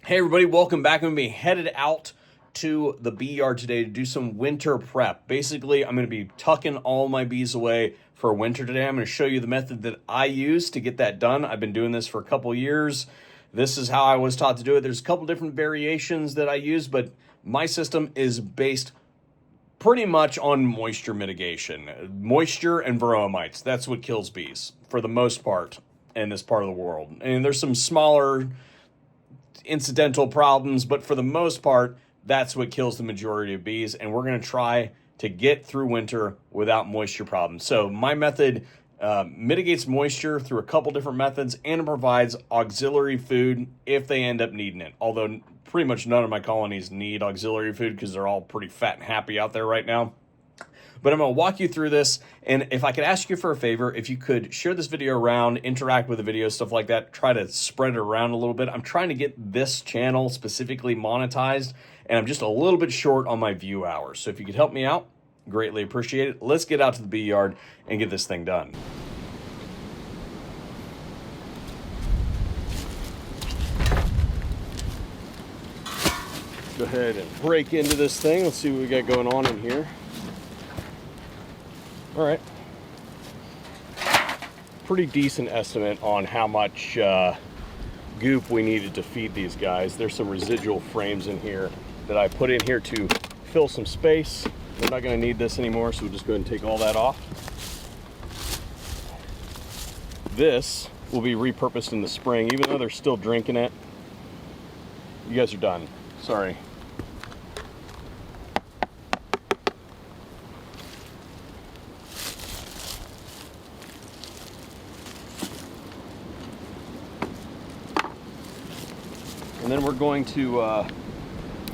Hey everybody, welcome back. I'm going to be headed out to the bee yard today to do some winter prep. Basically, I'm going to be tucking all my bees away for winter today. I'm going to show you the method that I use to get that done. I've been doing this for a couple years. This is how I was taught to do it. There's a couple different variations that I use, but my system is based pretty much on moisture mitigation. Moisture and varroa mites. That's what kills bees for the most part in this part of the world. And there's some smaller incidental problems, but for the most part, that's what kills the majority of bees, and we're going to try to get through winter without moisture problems. So my method mitigates moisture through a couple different methods, and it provides auxiliary food if they end up needing it. Although pretty much none of my colonies need auxiliary food because they're all pretty fat and happy out there right now. But I'm going to walk you through this, and if I could ask you for a favor, if you could share this video around, interact with the video, stuff like that, try to spread it around a little bit. I'm trying to get this channel specifically monetized, and I'm just a little bit short on my view hours. So if you could help me out, greatly appreciate it. Let's get out to the bee yard and get this thing done. Go ahead and break into this thing. Let's see what we got going on in here. All right, pretty decent estimate on how much goop we needed to feed these guys. There's some residual frames in here that I put in here to fill some space. We're not going to need this anymore, so we'll just go ahead and take all that off. This will be repurposed in the spring, even though they're still drinking it. You guys are done. Sorry. And then we're going to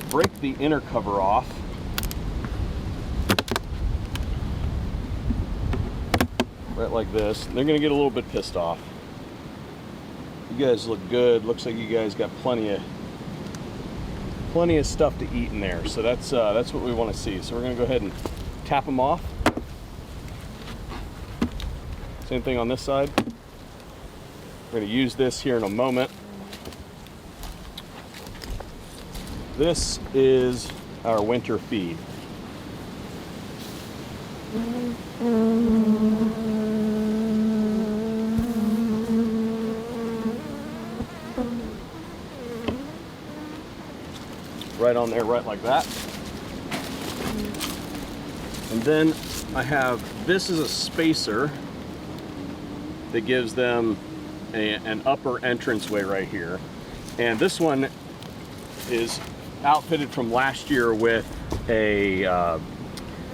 break the inner cover off. Right like this. They're going to get a little bit pissed off. You guys look good. Looks like you guys got plenty of stuff to eat in there. So that's what we want to see. So we're going to go ahead and tap them off. Same thing on this side. We're going to use this here in a moment. This is our winter feed. Right on there, right like that. And then I have, this is a spacer that gives them an upper entranceway right here. And this one is outfitted from last year with a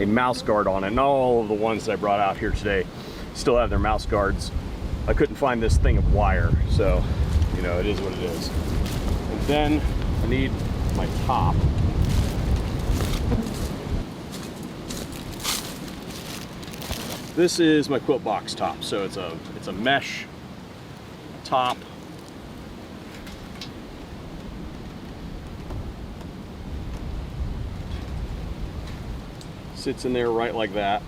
mouse guard on it. Not all of the ones that I brought out here today still have their mouse guards. I couldn't find this thing of wire, so you know, it is what it is. And then I need my top. This is my quilt box top, so it's a mesh top. Sits in there right like that.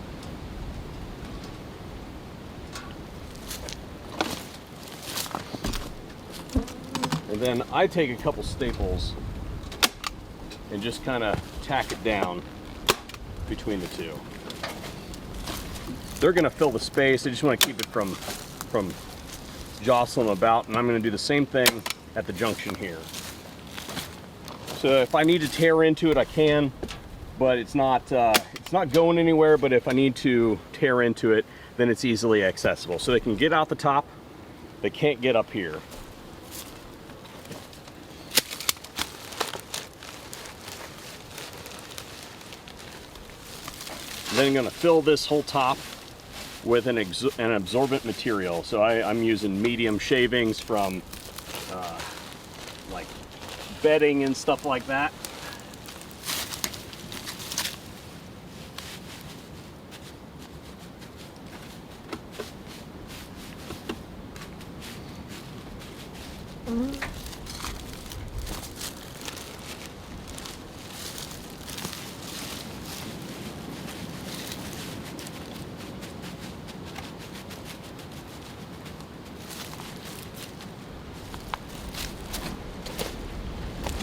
And then I take a couple staples and just kind of tack it down between the two. They're going to fill the space. I just want to keep it from jostling about, and I'm going to do the same thing at the junction here. So if I need to tear into it, I can. But it's not going anywhere, but if I need to tear into it, then it's easily accessible. So they can get out the top, they can't get up here. And then I'm going to fill this whole top with an absorbent material. So I'm using medium shavings from like bedding and stuff like that.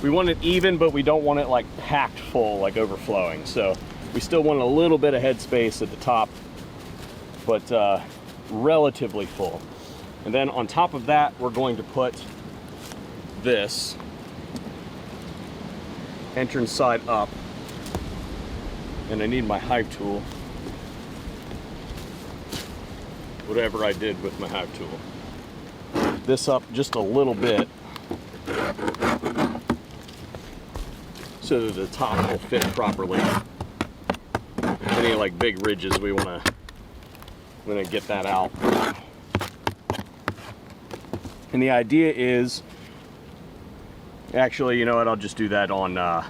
We want it even, but we don't want it like packed full, like overflowing. So we still want a little bit of headspace at the top, but relatively full. And then on top of that, we're going to put this entrance side up. And I need my hive tool. Whatever I did with my hive tool. This up just a little bit so that the top will fit properly. Any like big ridges, we want to get that out. And the idea is, actually, you know what, I'll just do that on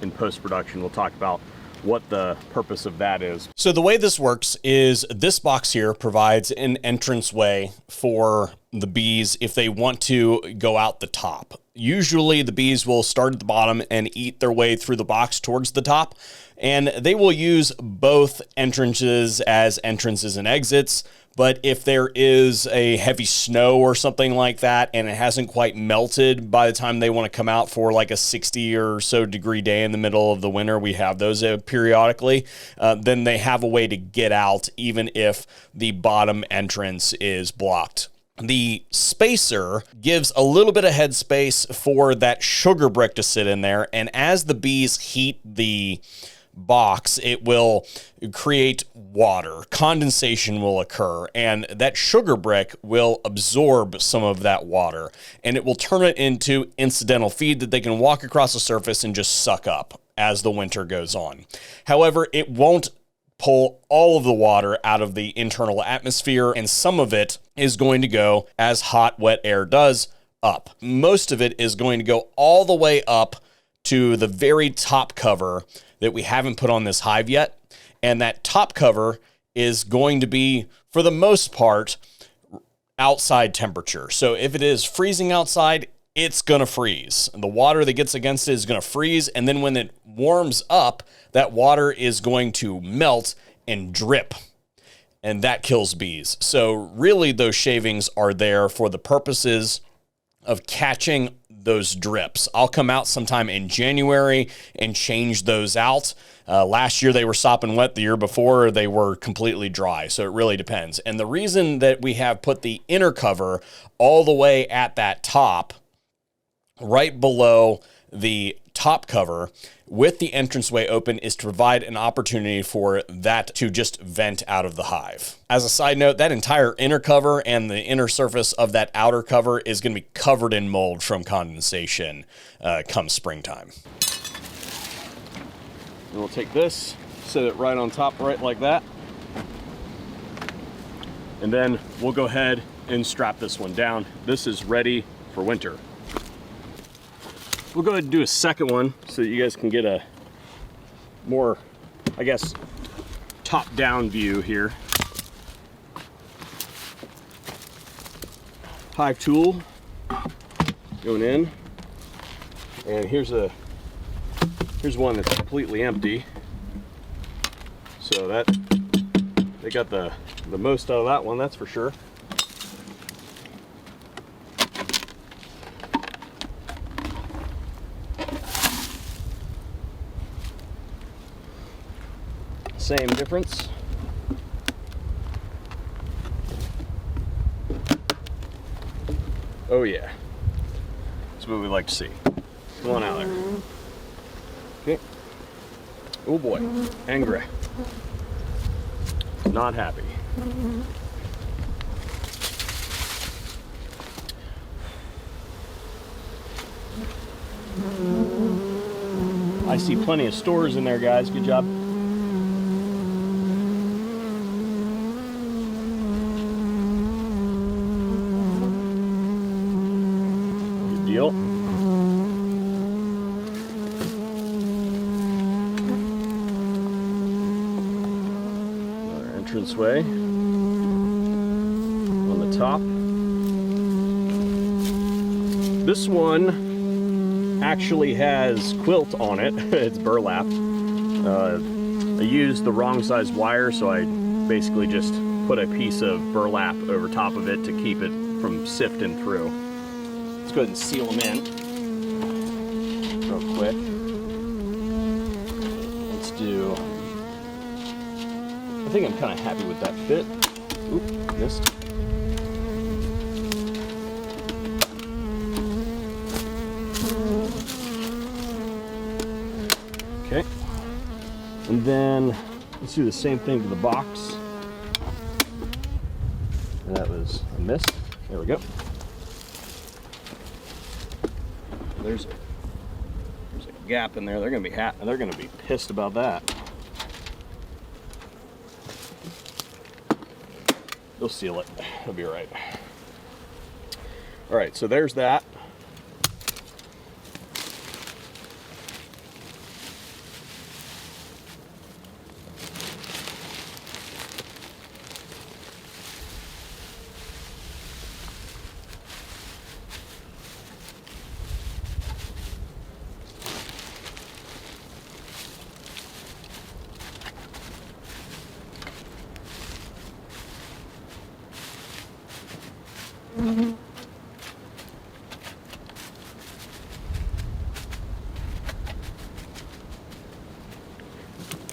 in post-production. We'll talk about what the purpose of that is. So the way this works is this box here provides an entranceway for the bees if they want to go out the top. Usually the bees will start at the bottom and eat their way through the box towards the top, and they will use both entrances as entrances and exits. But if there is a heavy snow or something like that and it hasn't quite melted by the time they want to come out for like a 60 or so degree day in the middle of the winter, we have those periodically, then they have a way to get out even if the bottom entrance is blocked. The spacer gives a little bit of headspace for that sugar brick to sit in there, and as the bees heat the box, it will create water. Condensation will occur, and that sugar brick will absorb some of that water, and it will turn it into incidental feed that they can walk across the surface and just suck up as the winter goes on. However, it won't pull all of the water out of the internal atmosphere, and some of it is going to go, as hot, wet air does, up. Most of it is going to go all the way up to the very top cover that we haven't put on this hive yet. And that top cover is going to be, for the most part, outside temperature. So if it is freezing outside, it's going to freeze. The water that gets against it is going to freeze. And then when it warms up, that water is going to melt and drip. And that kills bees. So really those shavings are there for the purposes of catching those drips. I'll come out sometime in January and change those out. Last year they were sopping wet. The year before they were completely dry. So it really depends. And the reason that we have put the inner cover all the way at that top, right below the top cover with the entranceway open, is to provide an opportunity for that to just vent out of the hive. As a side note, that entire inner cover and the inner surface of that outer cover is going to be covered in mold from condensation come springtime. And we'll take this, set it right on top, right like that. And then we'll go ahead and strap this one down. This is ready for winter. We'll go ahead and do a second one so that you guys can get a more, I guess, top-down view here. Hive tool going in, and here's one that's completely empty. So that they got the most out of that one, that's for sure. Same difference. Oh yeah, that's what we like to see. Come on out there. Okay. Oh boy, angry. Not happy. I see plenty of stores in there, guys. Good job. Deal. Another entranceway on the top. This one actually has quilt on it. It's burlap. I used the wrong size wire, so I basically just put a piece of burlap over top of it to keep it from sifting through. Let's go ahead and seal them in. real quick. Let's do, I think I'm kind of happy with that fit. Oop, missed. Okay, and then let's do the same thing to the box. And that was a miss. There we go. There's a gap in there. They're gonna be pissed about that. They'll seal it. It'll be all right. All right, so there's that.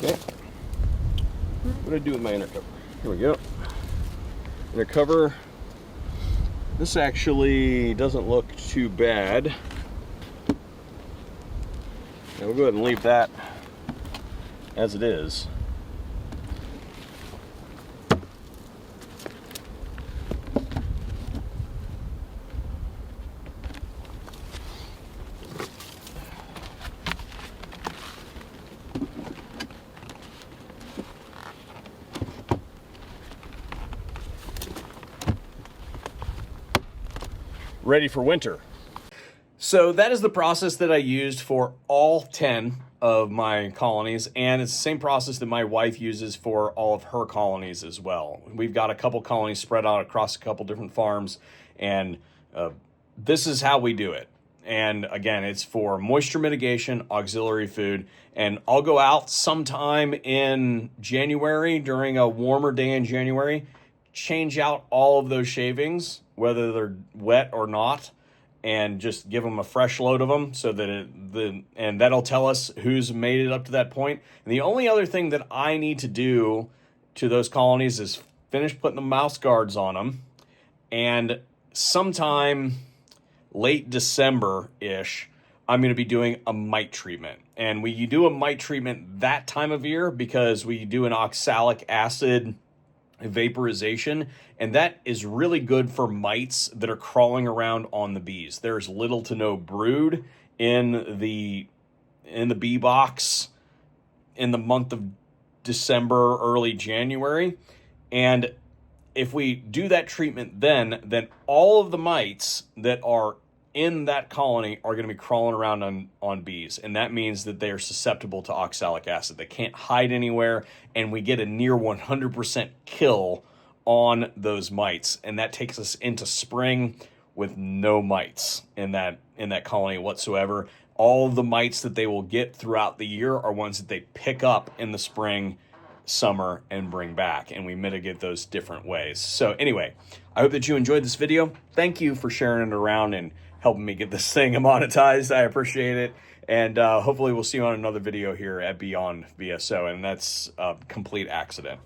Okay, what do I do with my inner cover? Here we go. Inner cover. This actually doesn't look too bad. Now we'll go ahead and leave that as it is. Ready for winter. So that is the process that I used for all 10 of my colonies, and it's the same process that my wife uses for all of her colonies as well. We've got a couple colonies spread out across a couple different farms, and this is how we do it. And again, it's for moisture mitigation, auxiliary food, and I'll go out sometime in January during a warmer day in January, change out all of those shavings, whether they're wet or not, and just give them a fresh load of them so that and that'll tell us who's made it up to that point. And the only other thing that I need to do to those colonies is finish putting the mouse guards on them, and sometime late December-ish, I'm going to be doing a mite treatment. And we do a mite treatment that time of year because we do an oxalic acid vaporization, and that is really good for mites that are crawling around on the bees. There's little to no brood in the bee box in the month of December, early January, and if we do that treatment then all of the mites that are in that colony are going to be crawling around on bees, and that means that they are susceptible to oxalic acid. They can't hide anywhere, and we get a near 100% kill on those mites, and that takes us into spring with no mites in that colony whatsoever. All of the mites that they will get throughout the year are ones that they pick up in the spring, summer, and bring back, and we mitigate those different ways. So anyway, I hope that you enjoyed this video. Thank you for sharing it around and helping me get this thing monetized. I appreciate it. And hopefully we'll see you on another video here at Beyond VSO. And that's a complete accident.